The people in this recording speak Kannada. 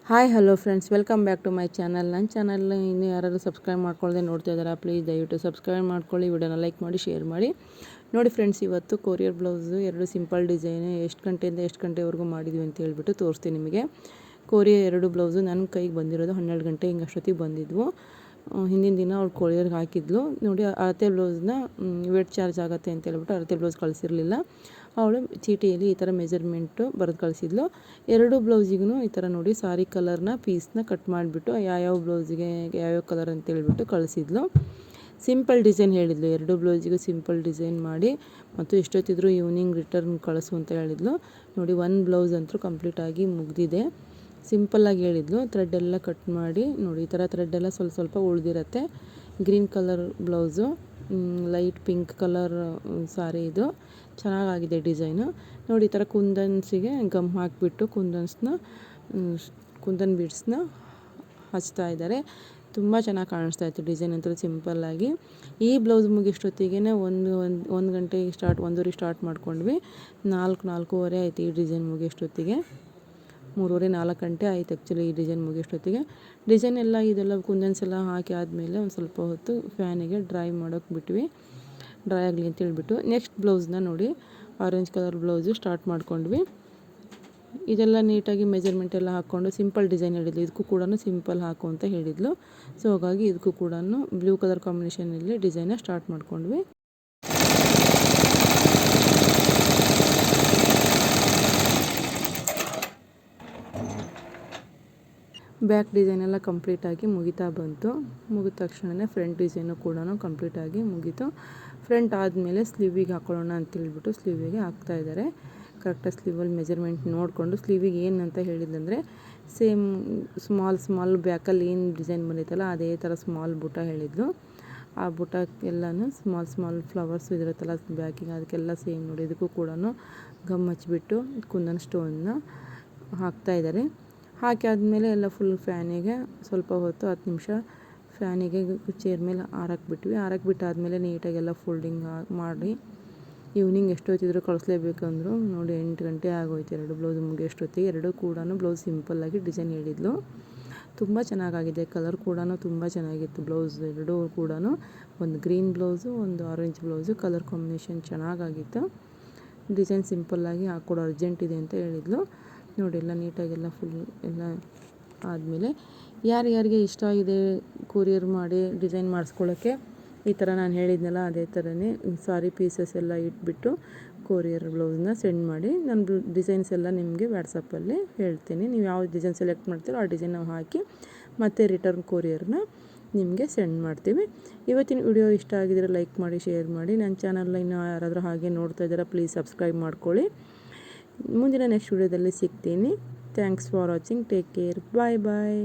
Hi hello friends, welcome back to my channel. ನನ್ನ ಚಾನಲ್ನ ಇನ್ನೂ ಯಾರಾದರೂ ಸಬ್ಸ್ಕ್ರೈಬ್ ಮಾಡ್ಕೊಳ್ಳದೆ ನೋಡ್ತಾ ಇದ್ದಾರೆ, ಪ್ಲೀಸ್ ದಯವಿಟ್ಟು ಸಬ್ಸ್ಕ್ರೈಬ್ ಮಾಡ್ಕೊಳ್ಳಿ, ವಿಡಿಯೋನ ಲೈಕ್ ಮಾಡಿ, ಶೇರ್ ಮಾಡಿ. ನೋಡಿ ಫ್ರೆಂಡ್ಸ್, ಇವತ್ತು ಕೊರಿಯರ್ ಬ್ಲೌಸು 2 ಸಿಂಪಲ್ ಡಿಸೈನು ಎಷ್ಟು ಗಂಟೆಯಿಂದ ಎಷ್ಟು ಗಂಟೆವರೆಗೂ ಮಾಡಿದ್ವಿ ಅಂತ ಹೇಳ್ಬಿಟ್ಟು ತೋರಿಸ್ತೀನಿ ನಿಮಗೆ. ಕೊರಿಯರ್ 2 ಬ್ಲೌಸು ನನ್ನ ಕೈಗೆ ಬಂದಿರೋದು 12 ಗಂಟೆ ಹಿಂಗೆ ಅಷ್ಟೊತ್ತಿಗೆ ಬಂದಿದ್ವು. ಹಿಂದಿನ ದಿನ ಅವ್ಳು ಕೊರಿಯರ್ಗೆ ಹಾಕಿದ್ಲು. ನೋಡಿ, ಅಳತೆ ಬ್ಲೌಸ್ನ ವೇಟ್ ಚಾರ್ಜ್ ಆಗುತ್ತೆ ಅಂತ ಹೇಳ್ಬಿಟ್ಟು ಅಳತೆ ಬ್ಲೌಸ್ ಕಳಿಸಿರಲಿಲ್ಲ. ಅವಳು ಚೀಟಿಯಲ್ಲಿ ಈ ಥರ ಮೆಜರ್ಮೆಂಟು ಬರೆದು ಕಳಿಸಿದ್ಲು. 2 ಬ್ಲೌಸಿಗೂ ಈ ಥರ ನೋಡಿ ಸಾರಿ ಕಲರ್ನ ಪೀಸ್ನ ಕಟ್ ಮಾಡಿಬಿಟ್ಟು ಯಾವ್ಯಾವ ಬ್ಲೌಸಿಗೆ ಯಾವ್ಯಾವ ಕಲರ್ ಅಂತ ಹೇಳ್ಬಿಟ್ಟು ಕಳಿಸಿದ್ಲು. ಸಿಂಪಲ್ ಡಿಸೈನ್ ಹೇಳಿದ್ಲು, 2 ಬ್ಲೌಸಿಗೂ ಸಿಂಪಲ್ ಡಿಸೈನ್ ಮಾಡಿ ಮತ್ತು ಎಷ್ಟೊತ್ತಿದ್ರು ಈವ್ನಿಂಗ್ ರಿಟರ್ನ್ ಕಳಿಸು ಅಂತ ಹೇಳಿದ್ಲು. ನೋಡಿ, 1 ಬ್ಲೌಸ್ ಅಂತೂ ಕಂಪ್ಲೀಟಾಗಿ ಮುಗಿದಿದೆ. ಸಿಂಪಲ್ಲಾಗಿ ಹೇಳಿದ್ಲು. ಥ್ರೆಡ್ಡೆಲ್ಲ ಕಟ್ ಮಾಡಿ ನೋಡಿ, ಈ ಥರ ಥ್ರೆಡ್ಡೆಲ್ಲ ಸ್ವಲ್ಪ ಸ್ವಲ್ಪ ಉಳಿದಿರತ್ತೆ. Green colour blouse, light pink colour sari. ಇದು ಚೆನ್ನಾಗಾಗಿದೆ ಡಿಸೈನು. ನೋಡಿ, ಈ ಥರ ಕುಂದನ್ಸಿಗೆ ಗಮ್ ಹಾಕಿಬಿಟ್ಟು ಕುಂದನ್ ಬೀಡ್ಸ್ನ ಹಚ್ತಾ ಇದ್ದಾರೆ. ತುಂಬ ಚೆನ್ನಾಗಿ ಕಾಣಿಸ್ತಾ ಇತ್ತು ಡಿಸೈನ್ ಅಂತ ಸಿಂಪಲ್ಲಾಗಿ. ಈ ಬ್ಲೌಸ್ ಮುಗಿಷ್ಟೊತ್ತಿಗೆ ಒಂದು ಗಂಟೆಗೆ 1:30 ಸ್ಟಾರ್ಟ್ ಮಾಡ್ಕೊಂಡ್ವಿ. 4:30 ಆಯಿತು ಈ ಡಿಸೈನ್ ಮುಗಿಷ್ಟೊತ್ತಿಗೆ. 3:30-4 ಗಂಟೆ ಆಯಿತು ಆ್ಯಕ್ಚುಲಿ ಈ ಡಿಸೈನ್ ಮುಗಿಷ್ಟೊತ್ತಿಗೆ. ಡಿಸೈನ್ ಎಲ್ಲ ಇದೆಲ್ಲ ಕುಂದನ್ಸ್ ಎಲ್ಲ ಹಾಕಿ ಆದಮೇಲೆ ಒಂದು ಸ್ವಲ್ಪ ಹೊತ್ತು ಫ್ಯಾನಿಗೆ ಡ್ರೈ ಮಾಡೋಕ್ಕೆ ಬಿಟ್ವಿ, ಡ್ರೈ ಆಗಲಿ ಅಂತ ಹೇಳ್ಬಿಟ್ಟು. ನೆಕ್ಸ್ಟ್ ಬ್ಲೌಸ್ನ ನೋಡಿ, ಆರೆಂಜ್ ಕಲರ್ ಬ್ಲೌಸು ಸ್ಟಾರ್ಟ್ ಮಾಡ್ಕೊಂಡ್ವಿ. ಇದೆಲ್ಲ ನೀಟಾಗಿ ಮೆಜರ್ಮೆಂಟ್ ಎಲ್ಲ ಹಾಕ್ಕೊಂಡು ಸಿಂಪಲ್ ಡಿಸೈನ್ ಹೇಳಿದ್ಲು. ಇದಕ್ಕೂ ಕೂಡ ಸಿಂಪಲ್ ಹಾಕು ಅಂತ ಹೇಳಿದ್ಲು. ಸೊ ಹಾಗಾಗಿ ಇದಕ್ಕೂ ಕೂಡ ಬ್ಲೂ ಕಲರ್ ಕಾಂಬಿನೇಷನಲ್ಲಿ ಡಿಸೈನ್ನ ಸ್ಟಾರ್ಟ್ ಮಾಡ್ಕೊಂಡ್ವಿ. ಬ್ಯಾಕ್ ಡಿಸೈನ್ ಎಲ್ಲ ಕಂಪ್ಲೀಟಾಗಿ ಮುಗಿತಾ ಬಂತು. ಮುಗಿದ ತಕ್ಷಣವೇ ಫ್ರಂಟ್ ಡಿಸೈನು ಕೂಡ ಕಂಪ್ಲೀಟಾಗಿ ಮುಗೀತು. ಫ್ರಂಟ್ ಆದಮೇಲೆ ಸ್ಲೀವಿಗೆ ಹಾಕೊಳ್ಳೋಣ ಅಂತೇಳ್ಬಿಟ್ಟು ಸ್ಲೀವಿಗೆ ಹಾಕ್ತಾಯಿದ್ದಾರೆ. ಕರೆಕ್ಟಾಗಿ ಸ್ಲೀವಲ್ಲಿ ಮೆಜರ್ಮೆಂಟ್ ನೋಡಿಕೊಂಡು ಸ್ಲೀವಿಗೆ ಏನಂತ ಹೇಳಿದ್ದಂದರೆ, ಸೇಮ್ ಸ್ಮಾಲ್ ಬ್ಯಾಕಲ್ಲಿ ಏನು ಡಿಸೈನ್ ಬಂದಿತ್ತಲ್ಲ ಅದೇ ಥರ ಸ್ಮಾಲ್ ಬುಟ್ಟ ಹೇಳಿದ್ಲು. ಆ ಬುಟ್ಟಕ್ಕೆಲ್ಲನೂ ಸ್ಮಾಲ್ ಫ್ಲವರ್ಸ್ ಇದಿರುತ್ತಲ್ಲ ಬ್ಯಾಕಿಗೆ, ಅದಕ್ಕೆಲ್ಲ ಸೇಮ್ ನೋಡಿ ಇದಕ್ಕೂ ಕೂಡ ಗಮ್ ಹಚ್ಚಿಬಿಟ್ಟು ಕುಂದನ್ ಸ್ಟೋನ್ನ ಹಾಕ್ತಾಯಿದ್ದಾರೆ. ಹಾಕಿ ಆದಮೇಲೆ ಎಲ್ಲ ಫುಲ್ ಫ್ಯಾನಿಗೆ ಸ್ವಲ್ಪ ಹೊತ್ತು 10 ನಿಮಿಷ ಫ್ಯಾನಿಗೆ ಚೇರ್ ಮೇಲೆ ಆರಕ್ಬಿಟ್ವಿ. ಆರಕ್ಬಿಟ್ಟಾದಮೇಲೆ ನೀಟಾಗೆಲ್ಲ ಫೋಲ್ಡಿಂಗ್ ಮಾಡಿ ಈವ್ನಿಂಗ್ ಎಷ್ಟೊತ್ತಿದ್ರು ಕಳಿಸ್ಲೇಬೇಕಂದ್ರು. ನೋಡಿ 8 ಗಂಟೆ ಆಗೋಯ್ತು 2 ಬ್ಲೌಸ್ ಮುಗಿಯೋಷ್ಟೊತ್ತಿಗೆ. 2 ಕೂಡ ಬ್ಲೌಸ್ ಸಿಂಪಲ್ಲಾಗಿ ಡಿಸೈನ್ ಹೇಳಿದ್ಲು. ತುಂಬ ಚೆನ್ನಾಗಾಗಿದೆ. ಕಲರ್ ಕೂಡ ತುಂಬ ಚೆನ್ನಾಗಿತ್ತು ಬ್ಲೌಸ್ 2 ಕೂಡ. ಒಂದು ಗ್ರೀನ್ ಬ್ಲೌಸು, ಒಂದು ಆರೆಂಜ್ ಬ್ಲೌಸು. ಕಲರ್ ಕಾಂಬಿನೇಷನ್ ಚೆನ್ನಾಗಾಗಿತ್ತು. ಡಿಸೈನ್ ಸಿಂಪಲ್ಲಾಗಿ ಹಾಕ್ಕೊಡು, ಅರ್ಜೆಂಟ್ ಇದೆ ಅಂತ ಹೇಳಿದ್ಲು. ನೋಡಿ, ಎಲ್ಲ ನೀಟಾಗೆಲ್ಲ ಫುಲ್ ಎಲ್ಲ ಆದಮೇಲೆ ಯಾರ್ಯಾರಿಗೆ ಇಷ್ಟ ಆಗಿದೆ ಕೊರಿಯರ್ ಮಾಡಿ ಡಿಸೈನ್ ಮಾಡಿಸ್ಕೊಳ್ಳೋಕ್ಕೆ, ಈ ಥರ ನಾನು ಹೇಳಿದ್ನಲ್ಲ ಅದೇ ಥರನೇ ಸಾರಿ ಪೀಸಸ್ ಎಲ್ಲ ಇಟ್ಬಿಟ್ಟು ಕೊರಿಯರ್ ಬ್ಲೌಸ್ನ ಸೆಂಡ್ ಮಾಡಿ ನಾನು ಡಿಸೈನ್ಸ್ ಎಲ್ಲ ನಿಮಗೆ ವಾಟ್ಸಪ್ಪಲ್ಲಿ ಹೇಳ್ತೀನಿ. ನೀವು ಯಾವ ಡಿಸೈನ್ ಸೆಲೆಕ್ಟ್ ಮಾಡ್ತೀರೋ ಆ ಡಿಸೈನ್ ನಾವು ಹಾಕಿ ಮತ್ತು ರಿಟರ್ನ್ ಕೊರಿಯರ್ನ ನಿಮಗೆ ಸೆಂಡ್ ಮಾಡ್ತೀವಿ. ಇವತ್ತಿನ ವಿಡಿಯೋ ಇಷ್ಟ ಆಗಿದ್ರೆ ಲೈಕ್ ಮಾಡಿ, ಶೇರ್ ಮಾಡಿ. ನನ್ನ ಚಾನಲ್ನ ಇನ್ನೂ ಯಾರಾದರೂ ಹಾಗೆ ನೋಡ್ತಾ ಇದ್ದೀರಾ, ಪ್ಲೀಸ್ ಸಬ್ಸ್ಕ್ರೈಬ್ ಮಾಡ್ಕೊಳ್ಳಿ. ಮುಂದಿನ ನೆಕ್ಸ್ಟ್ ವಿಡಿಯೋದಲ್ಲಿ ಸಿಗ್ತೀನಿ. Thanks for watching. Take care. Bye bye.